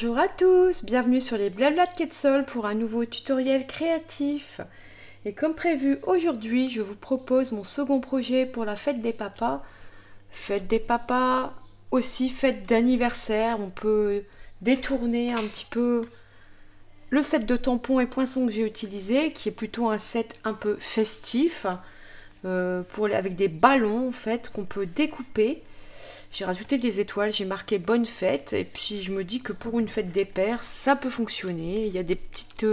Bonjour à tous, bienvenue sur les Blabla de Quetzal pour un nouveau tutoriel créatif. Et comme prévu, aujourd'hui, je vous propose mon second projet pour la fête des papas. Fête des papas, aussi fête d'anniversaire. On peut détourner un petit peu le set de tampons et poinçons que j'ai utilisé, qui est plutôt un set un peu festif, avec des ballons en fait qu'on peut découper. J'ai rajouté des étoiles, j'ai marqué bonne fête, et puis je me dis que pour une fête des pères, ça peut fonctionner. Il y a des petites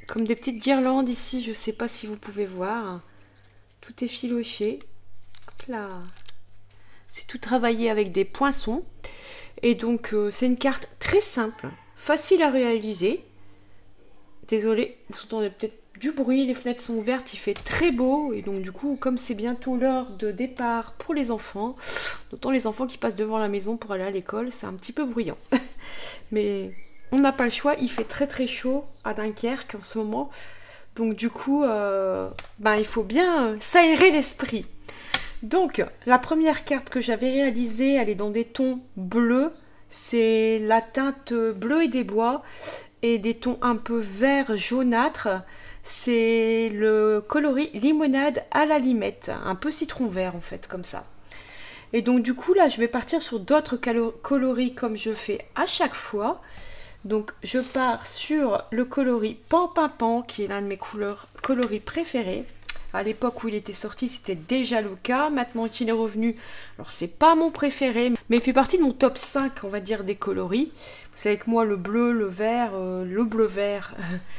comme des petites guirlandes ici, je sais pas si vous pouvez voir. Tout est filoché. Hop là. C'est tout travaillé avec des poinçons. Et donc c'est une carte très simple, facile à réaliser. Désolée, vous entendez peut-être du bruit, les fenêtres sont ouvertes, il fait très beau, et donc du coup, comme c'est bientôt l'heure de départ pour les enfants, d'autant les enfants qui passent devant la maison pour aller à l'école, c'est un petit peu bruyant. Mais on n'a pas le choix, il fait très très chaud à Dunkerque en ce moment, donc du coup, il faut bien s'aérer l'esprit. Donc, la première carte que j'avais réalisée, elle est dans des tons bleus, c'est la teinte bleu et des bois, et des tons un peu vert jaunâtre. C'est le coloris limonade à la limette, un peu citron vert en fait, comme ça. Et donc du coup là je vais partir sur d'autres coloris comme je fais à chaque fois. Donc je pars sur le coloris Pan Pan Pan, qui est l'un de mes coloris préférés. À l'époque où il était sorti, c'était déjà le cas. Maintenant qu'il est revenu, alors c'est pas mon préféré, mais il fait partie de mon top 5, on va dire, des coloris. Vous savez que moi, le bleu, le vert, le bleu-vert,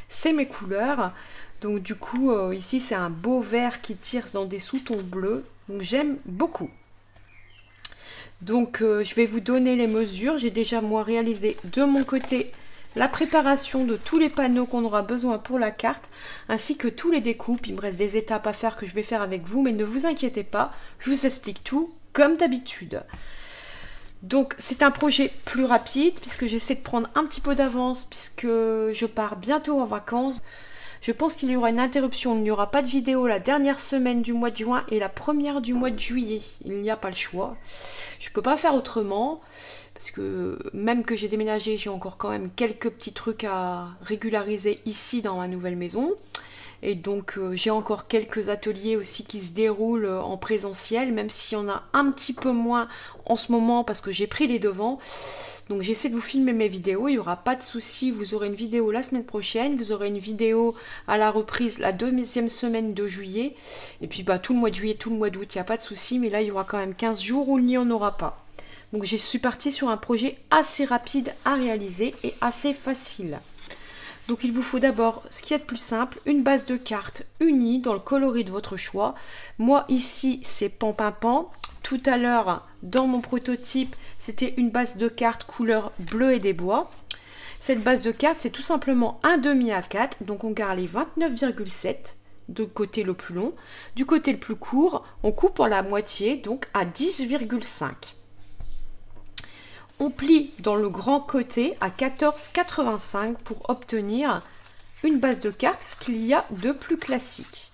c'est mes couleurs. Donc du coup, ici, c'est un beau vert qui tire dans des sous-tons bleus. Donc j'aime beaucoup. Donc je vais vous donner les mesures. J'ai déjà, moi, réalisé de mon côté la préparation de tous les panneaux qu'on aura besoin pour la carte, ainsi que tous les découpes. Il me reste des étapes à faire que je vais faire avec vous, mais ne vous inquiétez pas, je vous explique tout comme d'habitude. Donc c'est un projet plus rapide, puisque j'essaie de prendre un petit peu d'avance, puisque je pars bientôt en vacances. Je pense qu'il y aura une interruption, il n'y aura pas de vidéo la dernière semaine du mois de juin et la première du mois de juillet. Il n'y a pas le choix. Je ne peux pas faire autrement. Parce que même que j'ai déménagé, j'ai encore quand même quelques petits trucs à régulariser ici dans ma nouvelle maison. Et donc j'ai encore quelques ateliers aussi qui se déroulent en présentiel, même s'il y en a un petit peu moins en ce moment parce que j'ai pris les devants. Donc j'essaie de vous filmer mes vidéos, il n'y aura pas de souci, vous aurez une vidéo la semaine prochaine, vous aurez une vidéo à la reprise la deuxième semaine de juillet. Et puis tout le mois de juillet, tout le mois d'août, il n'y a pas de souci, mais là il y aura quand même 15 jours où il n'y en aura pas. Donc je suis partie sur un projet assez rapide à réaliser et assez facile. Donc il vous faut d'abord, ce qui est de plus simple, une base de cartes unie dans le coloris de votre choix. Moi ici c'est Pan Pan Pan. Tout à l'heure dans mon prototype c'était une base de cartes couleur bleu et des bois. Cette base de cartes c'est tout simplement un demi A4, donc on garde les 29,7 du côté le plus long. Du côté le plus court on coupe en la moitié, donc à 10,5. On plie dans le grand côté à 14,85 pour obtenir une base de cartes, ce qu'il y a de plus classique.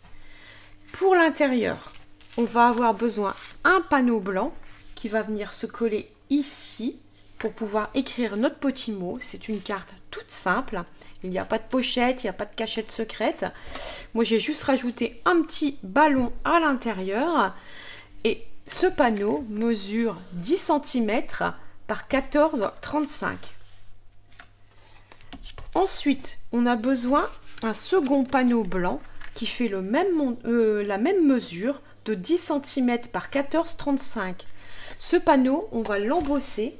Pour l'intérieur, on va avoir besoin d'un panneau blanc qui va venir se coller ici pour pouvoir écrire notre petit mot. C'est une carte toute simple. Il n'y a pas de pochette, il n'y a pas de cachette secrète. Moi, j'ai juste rajouté un petit ballon à l'intérieur. Et ce panneau mesure 10 cm par 14,35. Ensuite, on a besoin d'un second panneau blanc qui fait la même mesure de 10 cm par 14,35. Ce panneau, on va l'embosser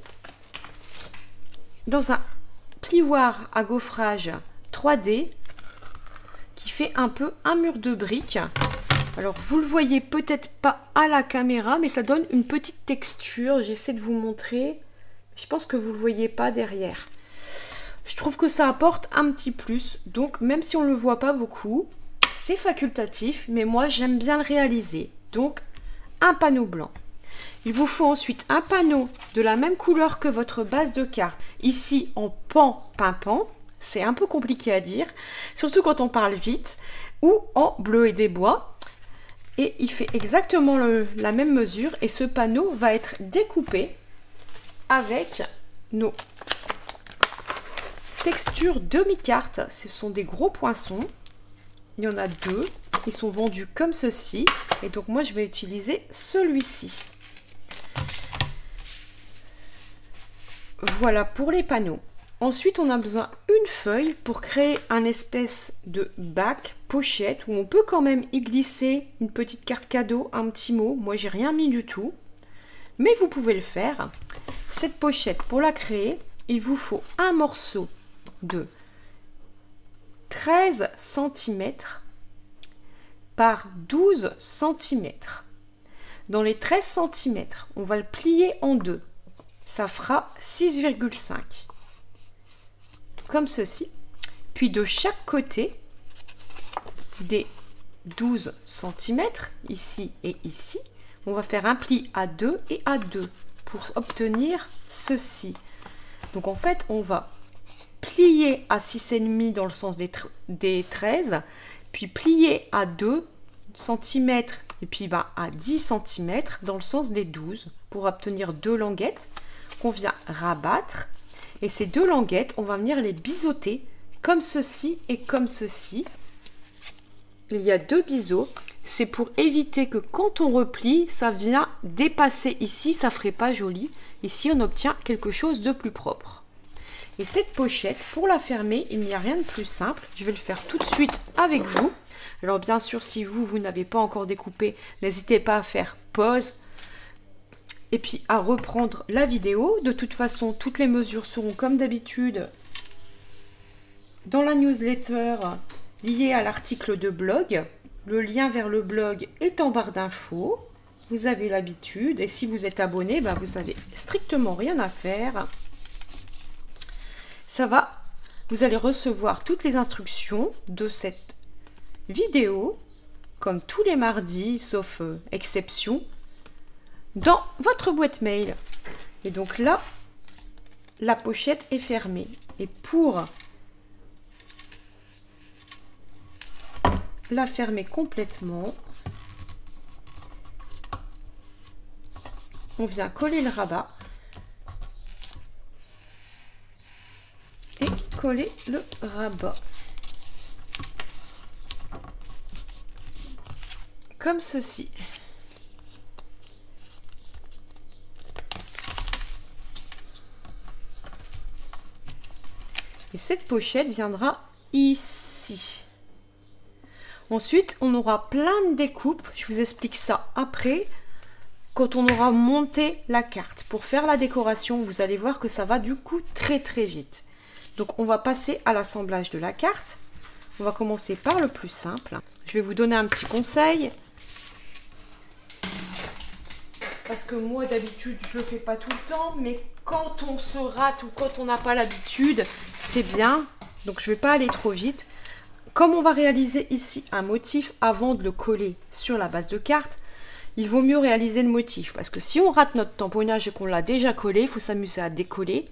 dans un plioir à gaufrage 3D qui fait un peu un mur de briques. Alors, vous le voyez peut-être pas à la caméra, mais ça donne une petite texture. J'essaie de vous montrer. Je pense que vous ne le voyez pas derrière. Je trouve que ça apporte un petit plus. Donc, même si on ne le voit pas beaucoup, c'est facultatif. Mais moi, j'aime bien le réaliser. Donc, un panneau blanc. Il vous faut ensuite un panneau de la même couleur que votre base de carte. Ici, en Pan Pan Pan. C'est un peu compliqué à dire. Surtout quand on parle vite. Ou en bleu et des bois. Et il fait exactement la même mesure. Et ce panneau va être découpé avec nos textures demi-cartes. Ce sont des gros poinçons. Il y en a deux. Ils sont vendus comme ceci. Et donc moi, je vais utiliser celui-ci. Voilà pour les panneaux. Ensuite, on a besoin d'une feuille pour créer un espèce de bac, pochette, où on peut quand même y glisser une petite carte cadeau, un petit mot. Moi, j'ai rien mis du tout. Mais vous pouvez le faire. Cette pochette, pour la créer, il vous faut un morceau de 13 cm par 12 cm. Dans les 13 cm, on va le plier en deux. Ça fera 6,5. Comme ceci. Puis de chaque côté des 12 cm, ici et ici, on va faire un pli à 2 et à 2 pour obtenir ceci. Donc en fait, on va plier à 6,5 dans le sens des 13, puis plier à 2 cm et puis à 10 cm dans le sens des 12 pour obtenir deux languettes qu'on vient rabattre. Et ces deux languettes, on va venir les biseauter comme ceci et comme ceci. Il y a deux biseaux. C'est pour éviter que quand on replie, ça vient dépasser ici, ça ferait pas joli. Ici, on obtient quelque chose de plus propre. Et cette pochette, pour la fermer, il n'y a rien de plus simple. Je vais le faire tout de suite avec vous. Alors bien sûr, si vous n'avez pas encore découpé, n'hésitez pas à faire pause et puis à reprendre la vidéo. De toute façon, toutes les mesures seront comme d'habitude dans la newsletter liée à l'article de blog. Le lien vers le blog est en barre d'infos. Vous avez l'habitude. Et si vous êtes abonné, vous n'avez strictement rien à faire. Ça va. Vous allez recevoir toutes les instructions de cette vidéo, comme tous les mardis, sauf exception, dans votre boîte mail. Et donc là, la pochette est fermée. Et pour la fermer complètement, on vient coller le rabat et coller le rabat comme ceci. Et cette pochette viendra ici. Ensuite, on aura plein de découpes. Je vous explique ça après, quand on aura monté la carte. Pour faire la décoration, vous allez voir que ça va du coup très vite. Donc, on va passer à l'assemblage de la carte. On va commencer par le plus simple. Je vais vous donner un petit conseil. Parce que moi, d'habitude, je ne le fais pas tout le temps. Mais quand on se rate ou quand on n'a pas l'habitude, c'est bien. Donc, je ne vais pas aller trop vite. Comme on va réaliser ici un motif avant de le coller sur la base de carte, il vaut mieux réaliser le motif. Parce que si on rate notre tamponnage et qu'on l'a déjà collé, il faut s'amuser à décoller,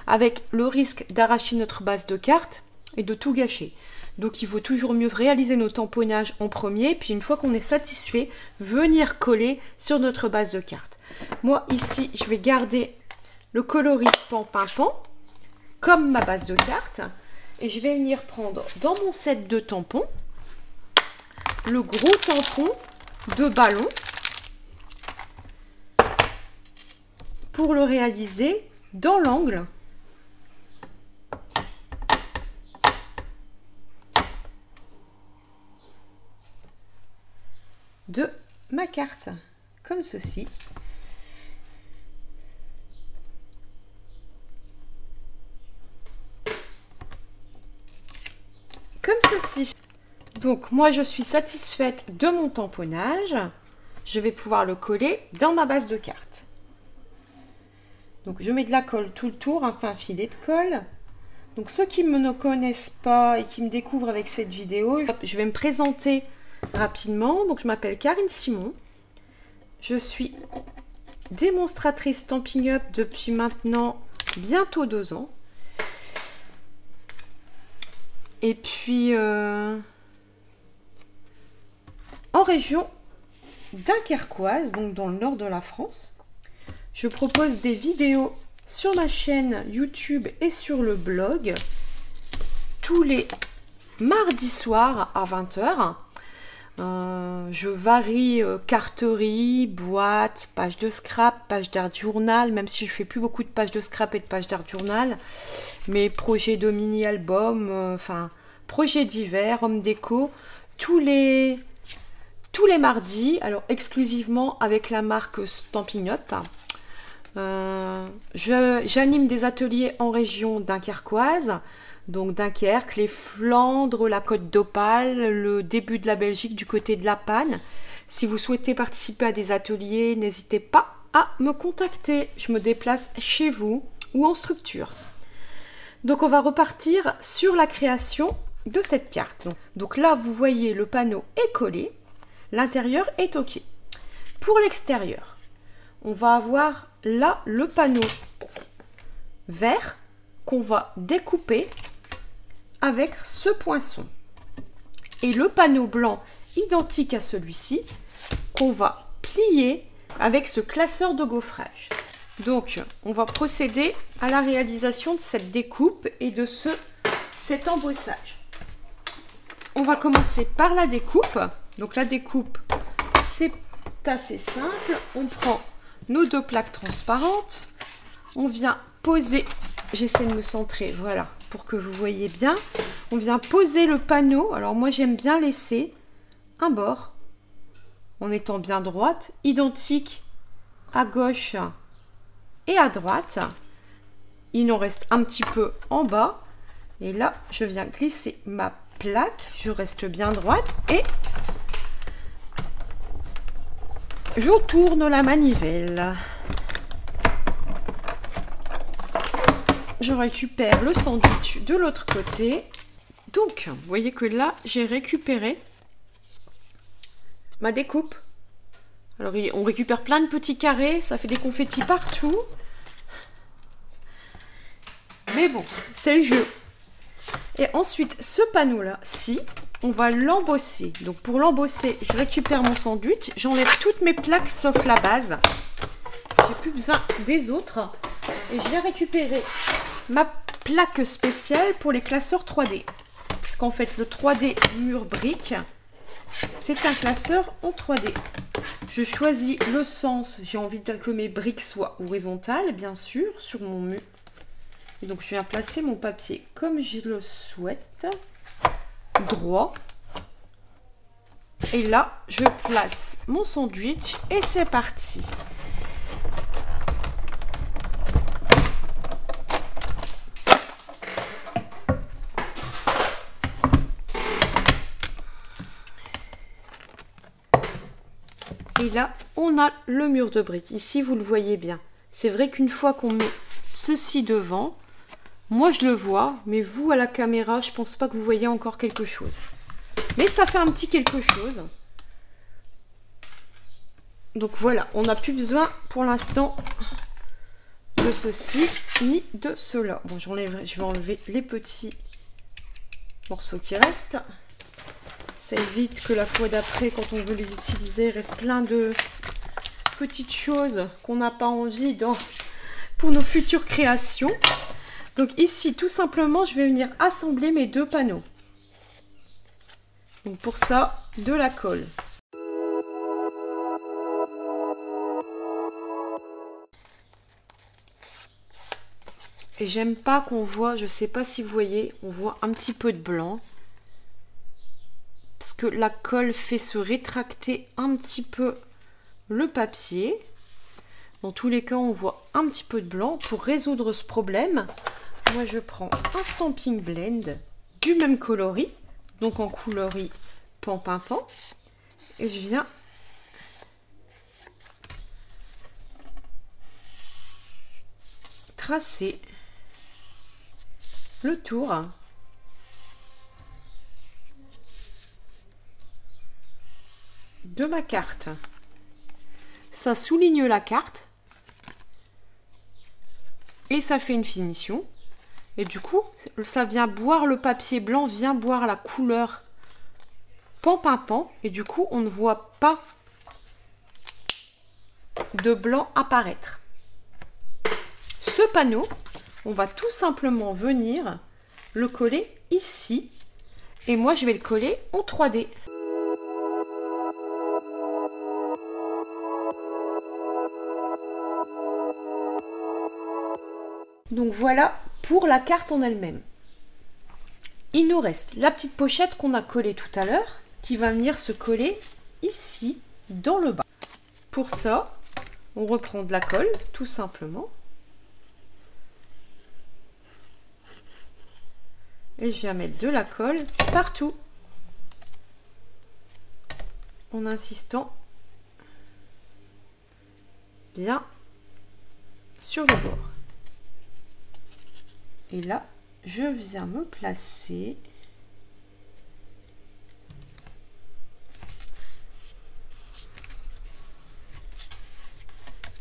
avec le risque d'arracher notre base de carte et de tout gâcher. Donc il vaut toujours mieux réaliser nos tamponnages en premier, puis une fois qu'on est satisfait, venir coller sur notre base de carte. Moi ici, je vais garder le coloris pan-pin-pan comme ma base de carte. Et je vais venir prendre dans mon set de tampons le gros tampon de ballon pour le réaliser dans l'angle de ma carte, comme ceci. Comme ceci. Donc moi je suis satisfaite de mon tamponnage. Je vais pouvoir le coller dans ma base de carte. Donc je mets de la colle tout le tour, enfin un filet de colle. Donc ceux qui ne me connaissent pas et qui me découvrent avec cette vidéo, je vais me présenter rapidement. Donc je m'appelle Karine Simon. Je suis démonstratrice Stampin' Up depuis maintenant bientôt 2 ans. Et puis, en région dunkerquoise, donc dans le nord de la France, je propose des vidéos sur ma chaîne YouTube et sur le blog tous les mardis soirs à 20 h. Je varie carterie, boîte, page de scrap, page d'art journal, même si je fais plus beaucoup de pages de scrap et de pages d'art journal. Mes projets de mini-albums, enfin, projets divers, homme déco, tous les mardis, alors exclusivement avec la marque Stampin' Up. J'anime des ateliers en région dunkerquoise, donc Dunkerque, les Flandres, la Côte d'Opale, le début de la Belgique du côté de La Panne. Si vous souhaitez participer à des ateliers, n'hésitez pas à me contacter. Je me déplace chez vous ou en structure. Donc on va repartir sur la création de cette carte. Donc là, vous voyez, le panneau est collé, l'intérieur est OK. Pour l'extérieur, on va avoir là le panneau vert qu'on va découper avec ce poinçon. Et le panneau blanc identique à celui-ci qu'on va plier avec ce classeur de gaufrage. Donc, on va procéder à la réalisation de cette découpe et de cet embossage. On va commencer par la découpe. Donc, la découpe, c'est assez simple. On prend nos deux plaques transparentes. On vient poser, j'essaie de me centrer, voilà, pour que vous voyez bien. On vient poser le panneau. Alors, moi, j'aime bien laisser un bord en étant bien droite, identique à gauche et à droite. Il en reste un petit peu en bas. Et là, je viens glisser ma plaque. Je reste bien droite et je tourne la manivelle. Je récupère le sandwich de l'autre côté. Donc, vous voyez que là, j'ai récupéré ma découpe. Alors, on récupère plein de petits carrés. Ça fait des confettis partout. Mais bon, c'est le jeu. Et ensuite, ce panneau-là, on va l'embosser. Donc, pour l'embosser, je récupère mon sandwich. J'enlève toutes mes plaques sauf la base. J'ai plus besoin des autres. Et je vais récupérer ma plaque spéciale pour les classeurs 3D. Parce qu'en fait, le 3D mur brique, c'est un classeur en 3D. Je choisis le sens. J'ai envie que mes briques soient horizontales, bien sûr, sur mon mur. Et donc, je viens placer mon papier comme je le souhaite, droit. Et là, je place mon sandwich et c'est parti. Et là, on a le mur de briques. Ici, vous le voyez bien. C'est vrai qu'une fois qu'on met ceci devant, moi je le vois, mais vous à la caméra, je pense pas que vous voyez encore quelque chose. Mais ça fait un petit quelque chose. Donc voilà, on n'a plus besoin pour l'instant de ceci ni de cela. Bon, je vais enlever les petits morceaux qui restent. Ça évite que la fois d'après, quand on veut les utiliser, il reste plein de petites choses qu'on n'a pas envie pour nos futures créations. Donc ici, tout simplement, je vais venir assembler mes deux panneaux. Donc pour ça, de la colle. Et j'aime pas qu'on voit, je sais pas si vous voyez, on voit un petit peu de blanc. Parce que la colle fait se rétracter un petit peu le papier. Dans tous les cas, on voit un petit peu de blanc. Pour résoudre ce problème, moi je prends un Stampin' Blend du même coloris, donc en coloris pan-pan-pan, et je viens tracer le tour de ma carte. Ça souligne la carte et ça fait une finition. Et du coup, ça vient boire, le papier blanc vient boire la couleur pan-pan-pan. Et du coup, on ne voit pas de blanc apparaître. Ce panneau, on va tout simplement venir le coller ici. Et moi, je vais le coller en 3D. Donc voilà pour la carte en elle-même. Il nous reste la petite pochette qu'on a collée tout à l'heure, qui va venir se coller ici, dans le bas. Pour ça, on reprend de la colle, tout simplement. Et je viens mettre de la colle partout. En insistant bien sur le bord. Et là, je viens me placer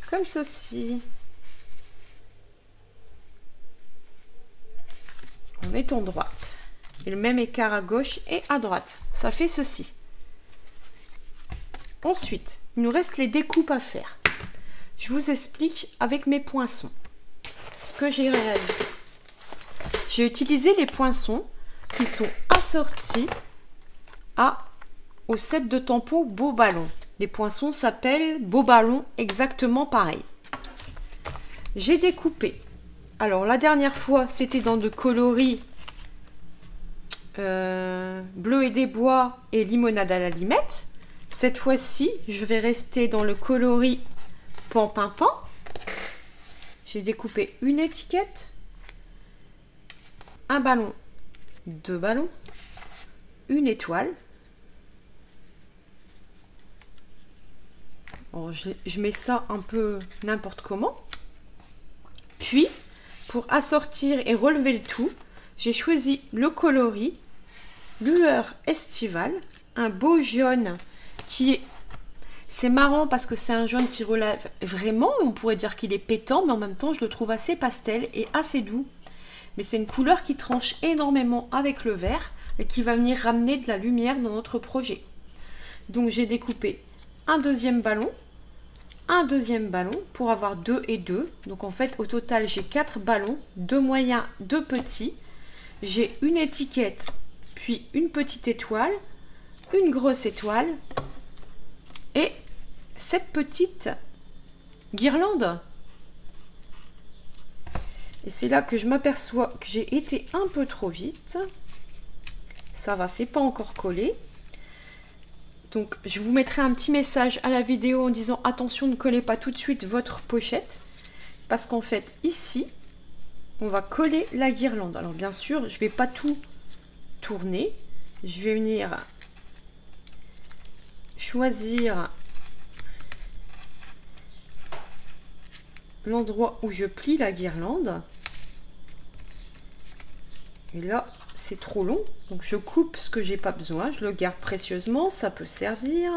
comme ceci. En étant droite. Et le même écart à gauche et à droite. Ça fait ceci. Ensuite, il nous reste les découpes à faire. Je vous explique avec mes poinçons ce que j'ai réalisé. J'ai utilisé les poinçons qui sont assortis au set de tampons Beau Ballon. Les poinçons s'appellent Beau Ballon, exactement pareil. J'ai découpé. Alors la dernière fois, c'était dans de coloris bleu et des bois et limonade à la limette. Cette fois-ci, je vais rester dans le coloris pan-pin-pan. J'ai découpé une étiquette, un ballon, deux ballons, une étoile. Bon, je mets ça un peu n'importe comment. Puis, pour assortir et relever le tout, j'ai choisi le coloris Lueur estivale, un beau jaune qui est... C'est marrant parce que c'est un jaune qui relève vraiment, on pourrait dire qu'il est pétant, mais en même temps je le trouve assez pastel et assez doux. Mais c'est une couleur qui tranche énormément avec le vert et qui va venir ramener de la lumière dans notre projet. Donc j'ai découpé un deuxième ballon pour avoir 2 et 2. Donc en fait au total j'ai 4 ballons, 2 moyens, 2 petits. J'ai une étiquette, puis une petite étoile, une grosse étoile et cette petite guirlande. Et c'est là que je m'aperçois que j'ai été un peu trop vite. Ça va, c'est pas encore collé. Donc je vous mettrai un petit message à la vidéo en disant attention, ne collez pas tout de suite votre pochette. Parce qu'en fait ici, on va coller la guirlande. Alors bien sûr, je vais pas tout tourner. Je vais venir choisir l'endroit où je plie la guirlande. Et là, c'est trop long. Donc je coupe ce que j'ai pas besoin. Je le garde précieusement, ça peut servir.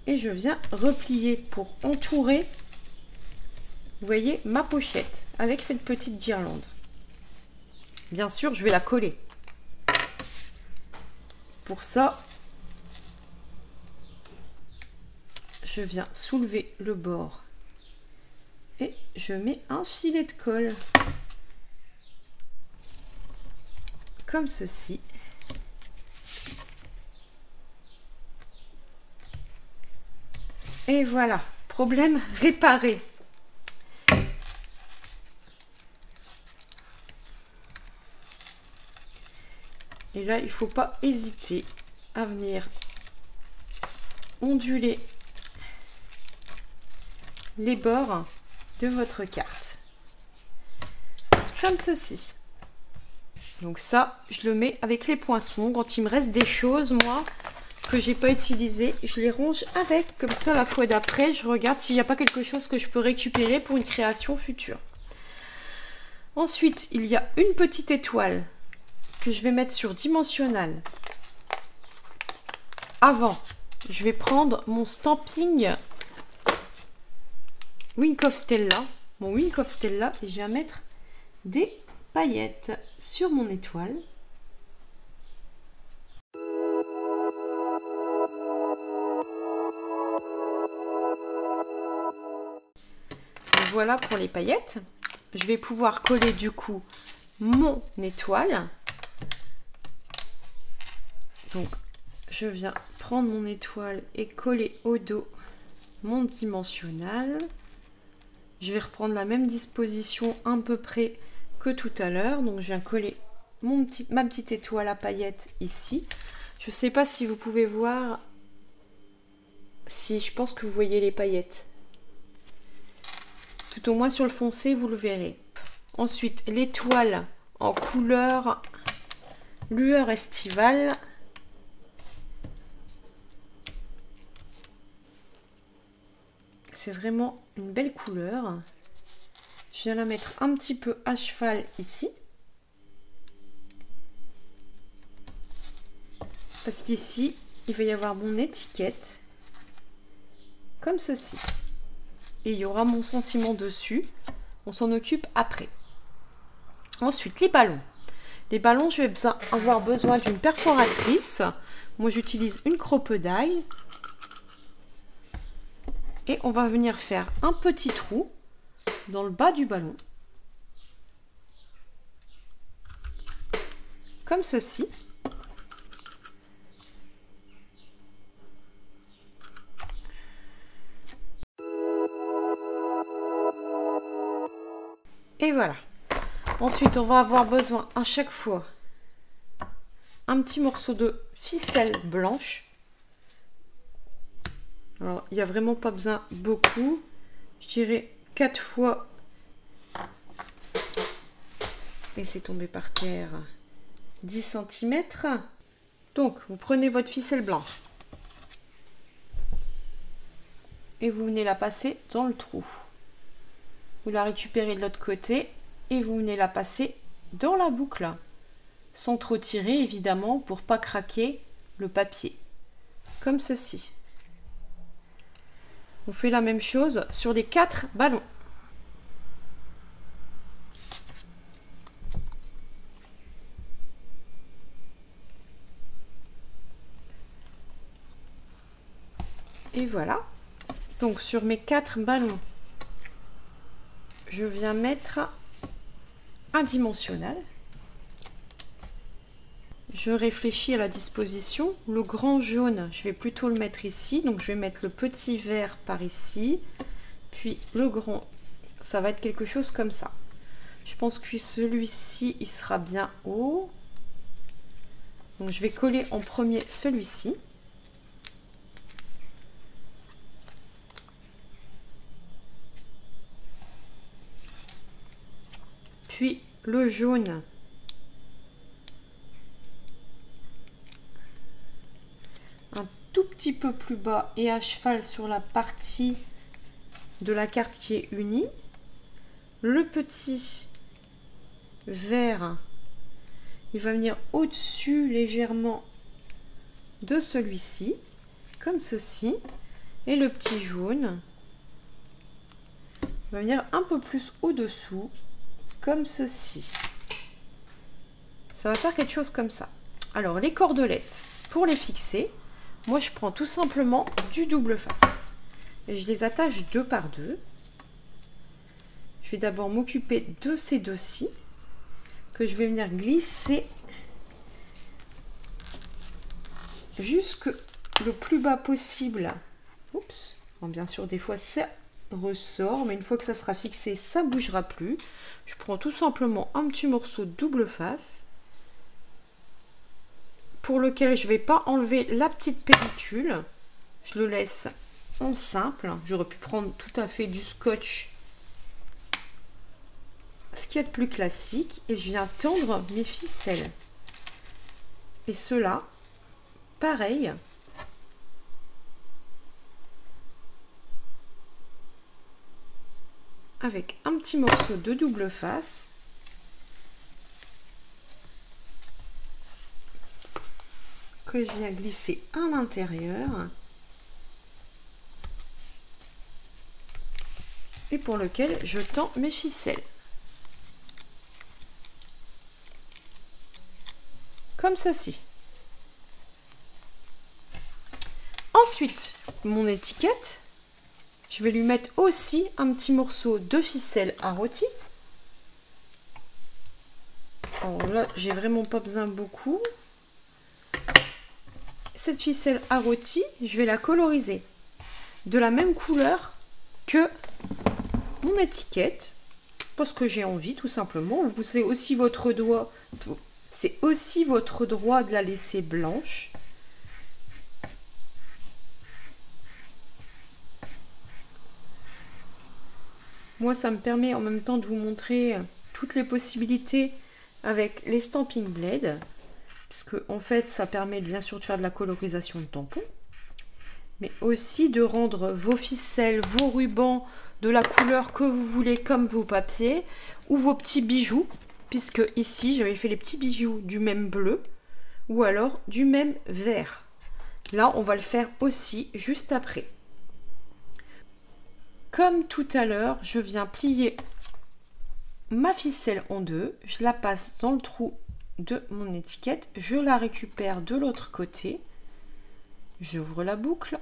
Et je viens replier pour entourer, vous voyez, ma pochette avec cette petite guirlande. Bien sûr, je vais la coller. Pour ça, je viens soulever le bord et je mets un filet de colle comme ceci. Et voilà, problème réparé. Et là, il ne faut pas hésiter à venir onduler les bords de votre carte. Comme ceci. Donc ça, je le mets avec les poinçons. Quand il me reste des choses, moi, que j'ai pas utilisées, je les ronge avec. Comme ça, la fois d'après, je regarde s'il n'y a pas quelque chose que je peux récupérer pour une création future. Ensuite, il y a une petite étoile que je vais mettre sur dimensionnal. Avant, je vais prendre mon stamping Wink of Stella, mon Wink of Stella, et je vais mettre des paillettes sur mon étoile. voilà pour les paillettes. Je vais pouvoir coller du coup mon étoile. Donc, je viens prendre mon étoile et coller au dos mon dimensionnel. Je vais reprendre la même disposition à peu près que tout à l'heure. Donc, je viens coller ma petite étoile à paillettes ici. Je ne sais pas si vous pouvez voir, si je pense que vous voyez les paillettes. Tout au moins sur le foncé, vous le verrez. Ensuite, l'étoile en couleur lueur estivale. C'est vraiment une belle couleur. Je viens la mettre un petit peu à cheval ici. Parce qu'ici, il va y avoir mon étiquette. Comme ceci. Et il y aura mon sentiment dessus. On s'en occupe après. Ensuite, les ballons. Les ballons, je vais avoir besoin d'une perforatrice. Moi, j'utilise une cropedaille. Et on va venir faire un petit trou dans le bas du ballon. Comme ceci. Et voilà. Ensuite, on va avoir besoin à chaque fois un petit morceau de ficelle blanche. Alors, il n'y a vraiment pas besoin beaucoup. Je dirais 4 fois. Laissez tomber par terre. 10 cm. Donc, vous prenez votre ficelle blanche. Et vous venez la passer dans le trou. Vous la récupérez de l'autre côté. Et vous venez la passer dans la boucle. Sans trop tirer, évidemment, pour pas craquer le papier. Comme ceci. On fait la même chose sur les 4 ballons. Et voilà. Donc sur mes 4 ballons, je viens mettre un dimensionnel. Je réfléchis à la disposition. Le grand jaune, je vais plutôt le mettre ici. Donc, je vais mettre le petit vert par ici. Puis, le grand, ça va être quelque chose comme ça. Je pense que celui-ci, il sera bien haut. Donc, je vais coller en premier celui-ci. Puis, le jaune. Tout petit peu plus bas et à cheval sur la partie de la carte qui est unie. Le petit vert, il va venir au-dessus légèrement de celui-ci, comme ceci. Et le petit jaune va venir un peu plus au-dessous, comme ceci. Ça va faire quelque chose comme ça. Alors, les cordelettes, pour les fixer, moi, je prends tout simplement du double face. Et je les attache 2 par 2. Je vais d'abord m'occuper de ces deux-ci, que je vais venir glisser jusque le plus bas possible. Oups. Bon, bien sûr, des fois, ça ressort, mais une fois que ça sera fixé, ça ne bougera plus. Je prends tout simplement un petit morceau de double face, pour lequel je ne vais pas enlever la petite pellicule. Je le laisse en simple. J'aurais pu prendre tout à fait du scotch, ce qu'il y a de plus classique, et je viens tendre mes ficelles. Et cela, pareil, avec un petit morceau de double face. Que je viens glisser à l'intérieur et pour lequel je tends mes ficelles. Comme ceci. Ensuite, mon étiquette. Je vais lui mettre aussi un petit morceau de ficelle à rôti. Alors là, j'ai vraiment pas besoin beaucoup. Cette ficelle à rôti, je vais la coloriser de la même couleur que mon étiquette, parce que j'ai envie tout simplement. Vous savez aussi votre droit, c'est aussi votre droit de la laisser blanche. Moi, ça me permet en même temps de vous montrer toutes les possibilités avec les Stampin' Blade, parce que en fait, ça permet bien sûr de faire de la colorisation de tampons, mais aussi de rendre vos ficelles, vos rubans de la couleur que vous voulez, comme vos papiers, ou vos petits bijoux, puisque ici, j'avais fait les petits bijoux du même bleu, ou alors du même vert. Là, on va le faire aussi juste après. Comme tout à l'heure, je viens plier ma ficelle en deux, je la passe dans le trou de mon étiquette, je la récupère de l'autre côté, j'ouvre la boucle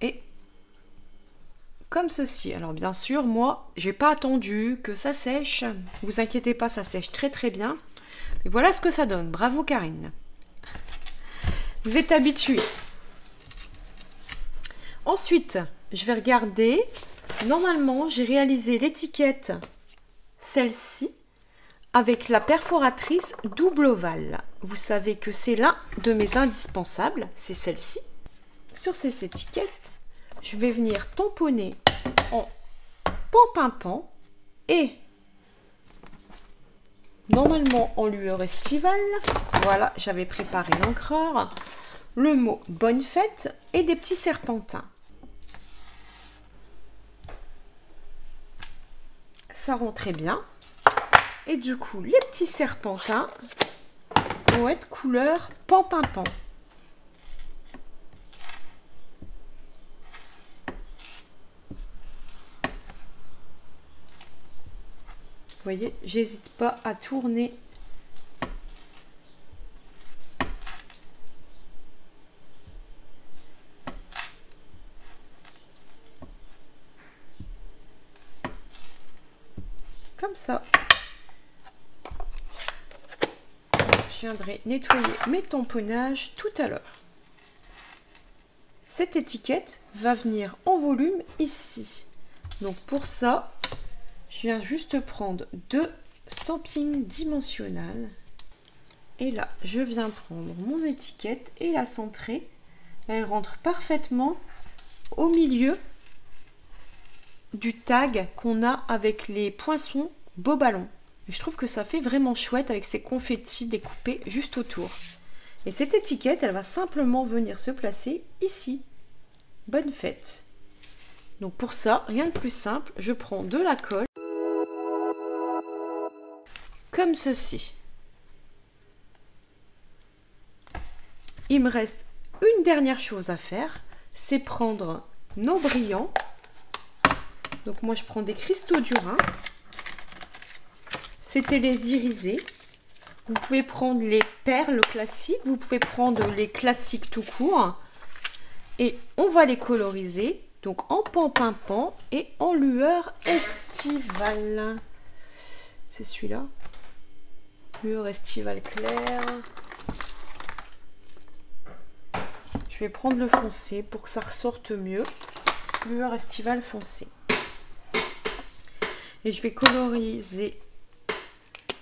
et comme ceci. Alors bien sûr, moi, j'ai pas attendu que ça sèche, vous inquiétez pas, ça sèche très très bien. Et voilà ce que ça donne. Bravo Karine, vous êtes habituée. Ensuite, je vais regarder. Normalement, j'ai réalisé l'étiquette, celle-ci, avec la perforatrice double ovale. Vous savez que c'est l'un de mes indispensables, c'est celle-ci. Sur cette étiquette, je vais venir tamponner en pan-pimpant et normalement en lueur estivale. Voilà, j'avais préparé l'encreur, le mot bonne fête et des petits serpentins. Ça rend très bien. Et du coup, les petits serpentins vont être couleur pan-pimpant. Vous voyez, j'hésite pas à tourner. Comme ça. Je viendrai nettoyer mes tamponnages tout à l'heure. Cette étiquette va venir en volume ici. Donc pour ça, je viens juste prendre 2 stampings dimensionnels. Et là, je viens prendre mon étiquette et la centrer. Elle rentre parfaitement au milieu du tag qu'on a avec les poinçons beau ballon. Je trouve que ça fait vraiment chouette avec ces confettis découpés juste autour. Et cette étiquette, elle va simplement venir se placer ici. Bonne fête. Donc pour ça, rien de plus simple, je prends de la colle comme ceci. Il me reste une dernière chose à faire, c'est prendre nos brillants. Donc moi je prends des cristaux d'Urin. C'était les irisés. Vous pouvez prendre les perles classiques, vous pouvez prendre les classiques tout court. Et on va les coloriser, donc en pan-pimpant et en lueur estivale. C'est celui-là. Lueur estivale claire. Je vais prendre le foncé pour que ça ressorte mieux. Lueur estivale foncé. Et je vais coloriser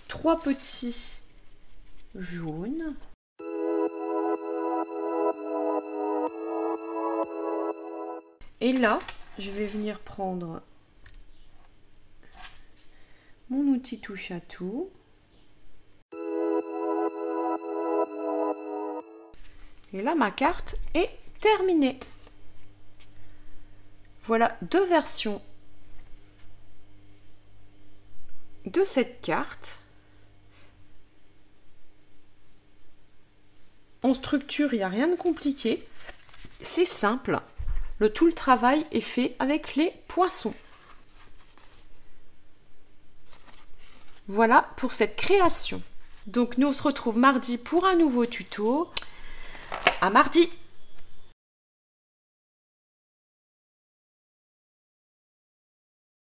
3 petits jaunes. Et là, je vais venir prendre mon outil touche à tout. Et là, ma carte est terminée. Voilà 2 versions de cette carte. En structure, il n'y a rien de compliqué. C'est simple. Tout le travail est fait avec les poinçons. Voilà pour cette création. Donc nous on se retrouve mardi pour un nouveau tuto. À mardi!